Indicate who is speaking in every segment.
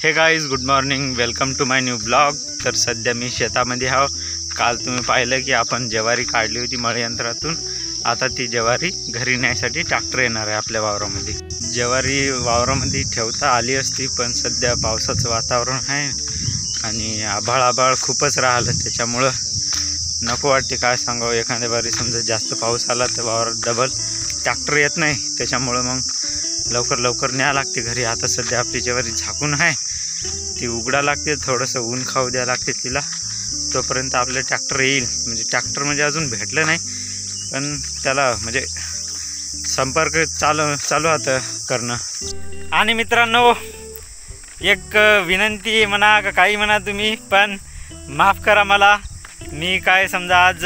Speaker 1: हे guys, good morning, welcome to my new blog. तर सध्या मी शेतामध्ये आहो। काल तुम्ही पाहिलं की आपण ज्वारी काढली होती मळयंत्रातून। आता ती ज्वारी घरी न्यायसाठी ट्रॅक्टर येणार आहे आपल्या वावरामध्ये। ज्वारी वावरामध्ये ठेवता आली असती, पण सध्या पावसाचं वातावरण आहे आणि आभाळ खूपच राहिलं, त्याच्यामुळं नको वाटते। काय सांगावं, एखाद्या बारी समजा जास्त पाऊस आला तर वावरात डबल ट्रॅक्टर येत नाही, त्याच्यामुळं मग लवकर न्यावं लागते घरी। आता सध्या आपली ज्वारी झाकून आहे, ती उघडा लागते, थोडंसं ऊन खाऊ द्या लागते तिला, तोपर्यंत आपलं ट्रॅक्टर येईल। म्हणजे ट्रॅक्टर म्हणजे अजून भेटलं नाही, पण त्याला म्हणजे संपर्क चालू आता करणं। आणि मित्रांनो, एक विनंती म्हणा का काही म्हणा तुम्ही, पण माफ करा मला। मी काय समजा आज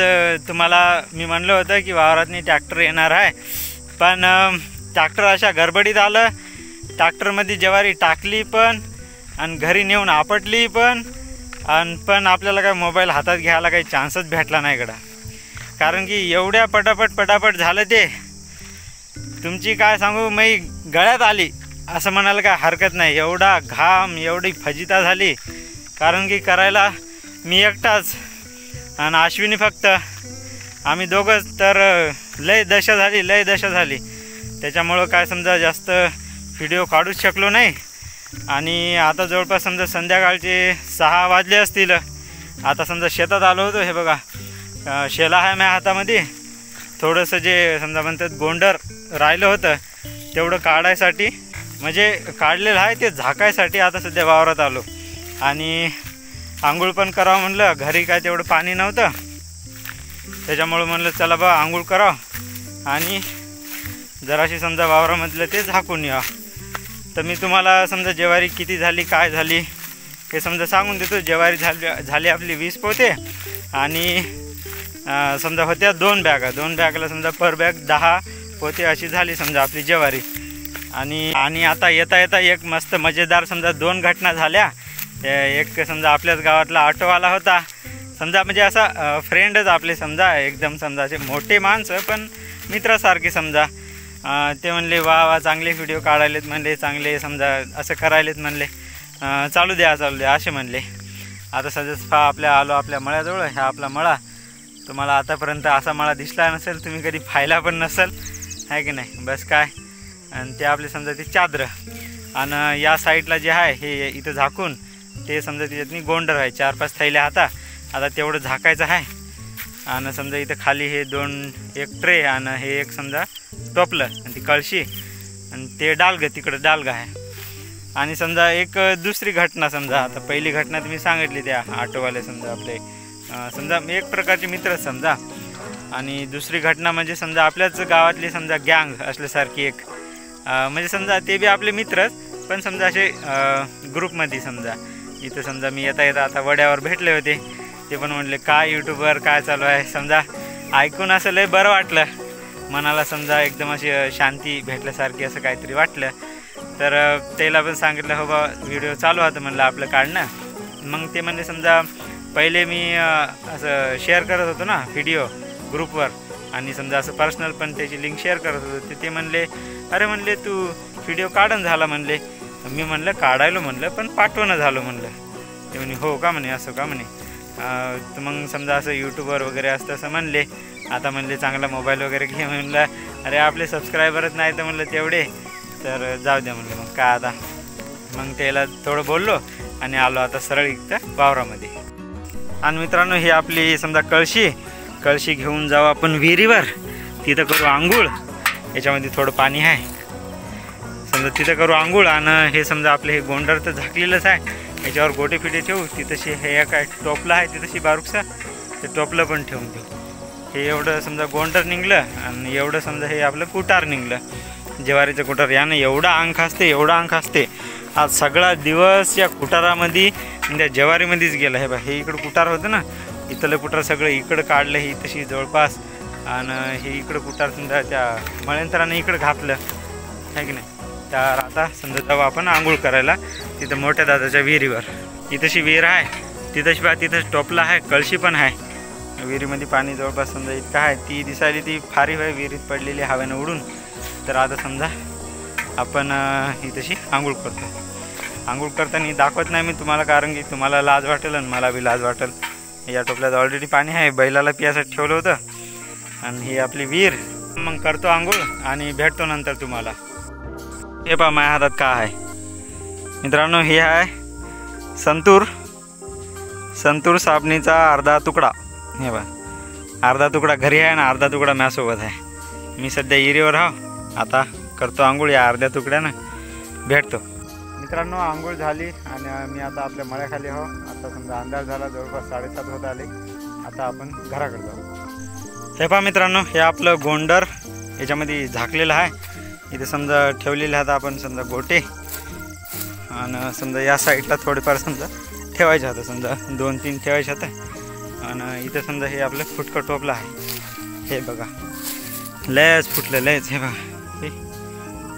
Speaker 1: तुम्हाला मी म्हणलं होतं की वावरातनी ट्रॅक्टर येणार आहे, पण ट्रॅक्टर अशा गडबडीत आलं, ट्रॅक्टरमध्ये ज्वारी टाकली पण आणि घरी नेऊन आपटली पण आपल्याला काय मोबाईल हातात घ्यायला काही चान्सच भेटला नाही इकडं। कारण की एवढ्या पटापट झालं, ते तुमची काय सांगू, मी गळ्यात आली असं म्हणायला काय हरकत नाही। एवढा घाम, एवढी फजिता झाली, कारण की करायला मी एकटाच आणि अश्विनी फक्त, आम्ही दोघंच। तर लय दशा झाली, त्याच्यामुळं काय समजा जास्त व्हिडिओ काढूच शकलो नाही। आणि आता जवळपास समजा संध्याकाळचे 6 वाजले असतील। आता समजा शेतात आलो होतो, हे बघा शेला आहे माझ्या हातामध्ये, थोडंसं जे समजा म्हणतात गोंडर राहिलं होतं तेवढं काढायसाठी, म्हणजे काढलेलं आहे ते झाकायसाठी आता सध्या वावरात आलो। आणि आंघोळ पण करावं म्हणलं, घरी काय तेवढं पाणी नव्हतं, त्याच्यामुळं म्हणलं चला बा आंघोळ करावं आणि जराशी समजा वावरामधलं ते झाकून या। तर मी तुम्हाला समजा ज्वारी किती झाली काय झाली हे समजा सांगून देतो। ज्वारी झाली आपली 20 पोते आणि समजा होत्या 2 बॅगला समजा पर बॅग 10 पोते अशी झाली समजा आपली ज्वारी। आणि आता येता एक मस्त मजेदार समजा 2 घटना झाल्या। एक समजा आपल्याच गावातला ऑटोवाला होता, समजा म्हणजे असा फ्रेंडच आपले, समजा एकदम समजा असे मोठे माणसं पण मित्रासारखे समजा। ते म्हणले वा चांगले व्हिडिओ काढायलेत म्हणले, चांगले समजा असं करायलेत म्हणले, चालू द्या असे म्हणले। आता सध्याच आपल्या आलो आपल्या मळ्याजवळ, हा आपला मळा। तुम्हाला आतापर्यंत असा मळा दिसला नसेल, तुम्ही कधी पाहिला पण नसेल, आहे की नाही। बस काय, आणि ते आपले समजा ते चादर, आणि या साईडला जे आहे हे इथं झाकून ते समजा त्याच्यातनी गोंडर आहे, 4-5 थैल्या आता तेवढं झाकायचं आहे। आणि समजा इथं खाली हे 1 ट्रे आणि हे एक समजा टोपलं आणि ती कळशी आणि ते तिकडं डालगं आहे। आणि समजा एक दुसरी घटना, समजा आता पहिली घटना तुम्ही सांगितली त्या ऑटोवाले समजा आपले समजा एक प्रकारचे मित्र समजा, आणि दुसरी घटना म्हणजे समजा आपल्याच गावातली समजा गँग असल्यासारखी एक, म्हणजे समजा ते बी आपले मित्रच, पण समजा असे ग्रुपमध्ये समजा। इथं समजा मी येता आता वड्यावर भेटले होते, ते पण म्हणले काय यूट्यूबवर काय चालू आहे, समजा ऐकून असं लय बरं वाटलं मनाला, समजा एकदम अशी शांती भेटल्यासारखी असं काहीतरी वाटलं। तर त्याला पण सांगितलं हो बा व्हिडिओ चालू होतं म्हणलं आपलं काढणं। मग ते म्हणले समजा पहिले मी असं शेअर करत होतो ना व्हिडिओ ग्रुपवर, आणि समजा असं पर्सनल पण त्याची लिंक शेअर करत होतो, ते म्हणले अरे म्हणले तू व्हिडिओ काढून झाला म्हणले। मी म्हणलं काढायलो म्हणलं, पण पाठवणं झालं म्हणलं। ते म्हणे हो का म्हणे, असं का म्हणे। तर मग समजा असं यूट्यूबवर वगैरे असतं असं म्हणले। आता म्हणले चांगला मोबाईल वगैरे घे म्हणलं, अरे आपले सबस्क्रायबरच नाही तर म्हणलं तेवढे, तर जाऊ द्या म्हणलं। मग काय आता, मग त्याला थोडं बोललो आणि आलो आता सरळ इथं वावरामध्ये। आणि मित्रांनो, ही आपली समजा कळशी घेऊन जाऊ आपण विहिरीवर, तिथं करू आंघोळ। याच्यामध्ये थोडं पाणी आहे समजा, तिथं करू आंघोळ। आणि हे समजा आपले हे गोंडर तर झाकलेलंच आहे, याच्यावर गोटे फिटे ठेवू। तिथंशी हे काय टोपलं आहे तिथंशी बारूकसा, ते टोपलं पण ठेवून देऊ। हे एवढं समजा गोंडर निघलं, आणि एवढं समजा हे आपलं कुटार निघलं, ज्वारीचं कुटार। यानं एवढा अंक असते। आज सगळा दिवस या कुटारामध्ये त्या ज्वारीमध्येच गेला। हे बा हे इकडं कुटार होतं ना, इथलं कुटार सगळं इकडं काढलं, ही तशी जवळपास, आणि हे इकडं कुटार समजा त्या मळयंत्राने इकडं घातलं, आहे की नाही। तर आता समजा जाऊ आपण आंघोळ करायला तिथं मोठ्या दादाच्या विहिरीवर। इथंशी विहीर आहे, तिथंच टोपला आहे, कळशी पण आहे। विहिरीमध्ये पाणी जवळपास समजा इतकं आहे, ती दिसायली ती फारी आहे विहिरीत पडलेली हवेनं उडून। तर आता समजा आपण ही तशी आंघोळ करतो। आंघोळ करताना दाखवत नाही मी तुम्हाला, कारण की तुम्हाला लाज वाटेल आणि मला बी लाज वाटेल. या टोपल्यात ऑलरेडी पाणी आहे, बैलाला पियासाठी ठेवलं होतं. आणि ही आपली विहीर. मग करतो आंघोळ आणि भेटतो नंतर तुम्हाला. हे पहा माझ्या हातात का आहे मित्रांनो, हे आहे संतूर साबणीचा अर्धा तुकडा. हे पहा अर्धा तुकडा घरी आहे ना अर्धा तुकडा माझ्यासोबत आहे. मी सध्या विहिरीवर आहो, आता करतो आंघोळ या अर्ध्या तुकड्यानं. भेटतो मित्रांनो. आंघोळ झाली आणि मी आता आपल्या मळ्याखाली आहो. आता समजा अंधार झाला, जवळपास 7:30 होत आले. आता आपण घराकडे जाऊ. हे पहा मित्रांनो, हे आपलं गोंडर याच्यामध्ये झाकलेलं आहे. इथे समजा ठेवलेले आहेत आपण समजा गोटे, आणि समजा या साईडला थोडेफार समजा ठेवायचे होतं, समजा 2-3 ठेवायचे होतं. आणि इथं समजा हे आपलं फुटकं टोपलं आहे. हे बघा लयच फुटलं लयच. हे बघा हे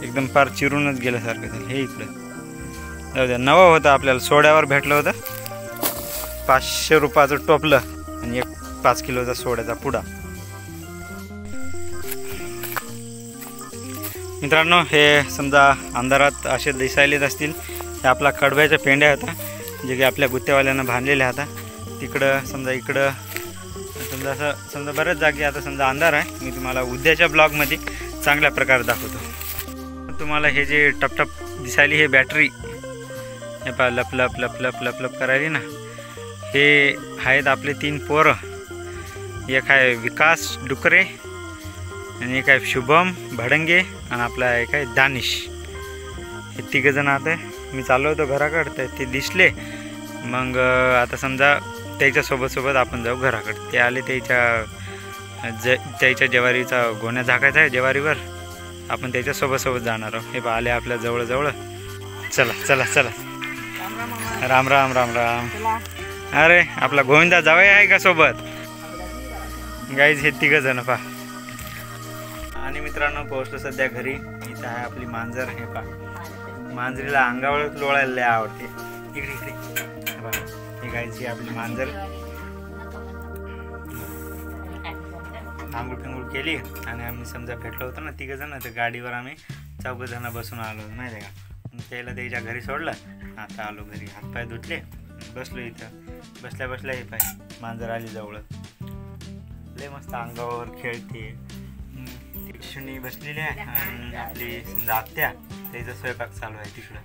Speaker 1: एकदम फार चिरूनच गेल्यासारखं झालं. हे इकडं जाऊ द्या, नवं होतं आपल्याला सोड्यावर भेटलं होतं. 500 रुपयाचं टोपलं आणि 5 किलोचा सोड्याचा पुडा. मित्रांनो हे समजा अंधारात असे दिसायलेच असतील. हे आपला कडब्याच्या पेंड्या होता, जे की आपल्या गुत्तेवाल्यांना बांधलेल्या होता. तिकडं समजा इकडं समजा असं समजा बऱ्याच जागी आता समजा अंधार आहे. मी तुम्हाला उद्याच्या ब्लॉगमध्ये चांगल्या प्रकारे दाखवतो तुम्हाला. हे जे टपटप दिसायली हे बॅटरी, हे पहा लप लप लप लप लप लप करायली ना. हे आहेत आपले 3 पोरं. एक आहे विकास डुकरे आणि एक आहे शुभम भडंगे आणि आपला एक आहे दानिश. हे 3 जण आता मी चाललो होतो घराकडे, तर ते दिसले. मग आता समजा त्याच्यासोबत आपण जाऊ घराकडे. ते आले, त्याच्या ज्वारीचा गोण्या झाकायचा आहे ज्वारीवर. आपण त्याच्यासोबत जाणार आहोत. हे आले आपल्या जवळ. चला चला चला. राम राम राम राम. अरे आपला गोविंदा जावई आहे का सोबत? गाईज हे 3 जण पहा. आणि मित्रांनो पोहोचलो सध्या घरी. इथं आहे आपली मांजर. हे पहा मांजरीला अंगावर लोळायला लय आवडते. इकडे हे गाईची आपली मांजर. आंघोळ फिंगोळ केली आणि आम्ही समजा भेटलो होतो ना 3 जण, तर गाडीवर आम्ही 4 जण बसून आलो माहिती आहे का. त्याला त्याच्या घरी सोडलं. आता आलो घरी, हातपाय धुतले, बसलो इथं. बसल्या हे पाय मांजर आली जवळ. लय मस्त अंगावर खेळते. ती बसलेली आहे आणि आपली समजा आत्या त्याचा स्वयंपाक चालू आहे तिकडं.